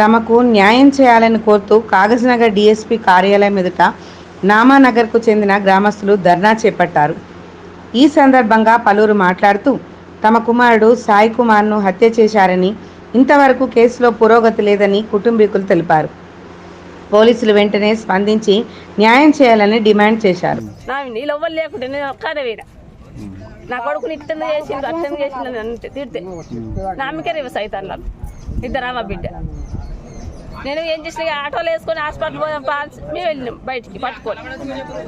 తమకు న్యాయం చేయాలని కోరుతూ కాగజ్నగర్ డీఎస్పీ కార్యాలయం ఎదుట నామానగర్కు చెందిన గ్రామస్తులు ధర్నా చేపట్టారు. ఈ సందర్భంగా పలువురు మాట్లాడుతూ తమ కుమారుడు సాయి కుమార్ను హత్య చేశారని, ఇంతవరకు కేసులో పురోగతి లేదని కుటుంబీకులు తెలిపారు. పోలీసులు వెంటనే స్పందించి న్యాయం చేయాలని డిమాండ్ చేశారు. నా కొడుకుని ఇట్లా చేసింది అర్థం చేసిందని అంటే తిడితే నామకే రేపు సైతాన్లు ఇద్దరు అమ్మ బిడ్డ. నేను ఏం చేసిన ఆటోలో వేసుకొని హాస్పిటల్ మేము వెళ్ళినాం బయటికి పట్టుకొని.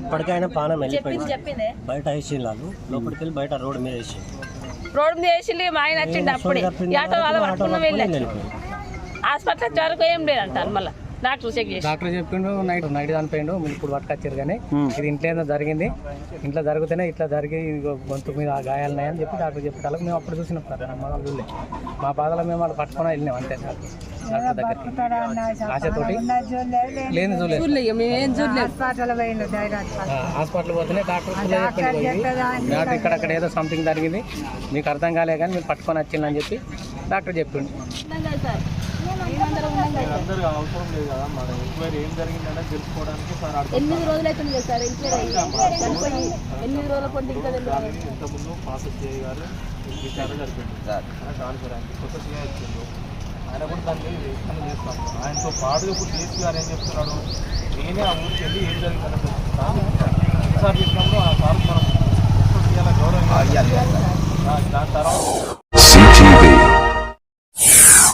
ఇప్పటికైనా పానం చెప్పింది బయట వేసిండు, లోపలికి వెళ్ళి బయట రోడ్డు మీద వేసింది. మా ఆయన వచ్చిండు అప్పుడే ఆటో వాళ్ళ పట్టుకున్నాం వెళ్ళి హాస్పిటల్ వచ్చే వరకు ఏం లేదంటారు. మళ్ళీ డాక్టర్ చెప్పిండు నైట్ చనిపోయిండు. మీరు ఇప్పుడు పట్టుకొచ్చారు కానీ ఇది ఇంట్లో ఏదో జరిగింది, ఇంట్లో జరిగితేనే ఇట్లా జరిగి గొంతు మీద గాయాలున్నాయని చెప్పి డాక్టర్ చెప్పేటాలకు మేము అప్పుడు చూసినాం సార్. మనం చూడలే, మా బాధలో మేము వాళ్ళు పట్టుకొని వెళ్ళినాం అంతే. డాక్టర్ దగ్గరికి ఆశతోటి లేదు హాస్పిటల్ పోతేనే డాక్టర్ డాక్టర్ ఇక్కడక్కడ ఏదో సంథింగ్ జరిగింది, మీకు అర్థం కాలే కానీ మీరు పట్టుకొని వచ్చిందని చెప్పి డాక్టర్ చెప్పిండు. అవసరం లేదు కదా మన ఎంక్వైరీ ఏం జరిగిందంటే తెలుసుకోవడానికి సార్ 8 రోజులు అవుతుంది కదా సార్ ఎంక్వైరీ 8 రోజుల పాటు ఇంకా ఇంతకుముందు పాసెస్ చేయగారు విచారణ జరిపింది ట్రాన్స్ఫర్ అయింది, కొత్త సీఐ వచ్చిండు, ఆయన కూడా దాన్ని ఎక్స్ప్లెయిన్ చేస్తాను. ఆయనతో పాటుగా ఇప్పుడు డిఎస్పీ గారు ఏం చెప్తున్నాడు, నేనే ఆ ఊరికి వెళ్ళి ఏం జరిగిందని సార్ చెప్పినప్పుడు ఆ సార్ మనం చేయాలని గౌరవం దాని తర్వాత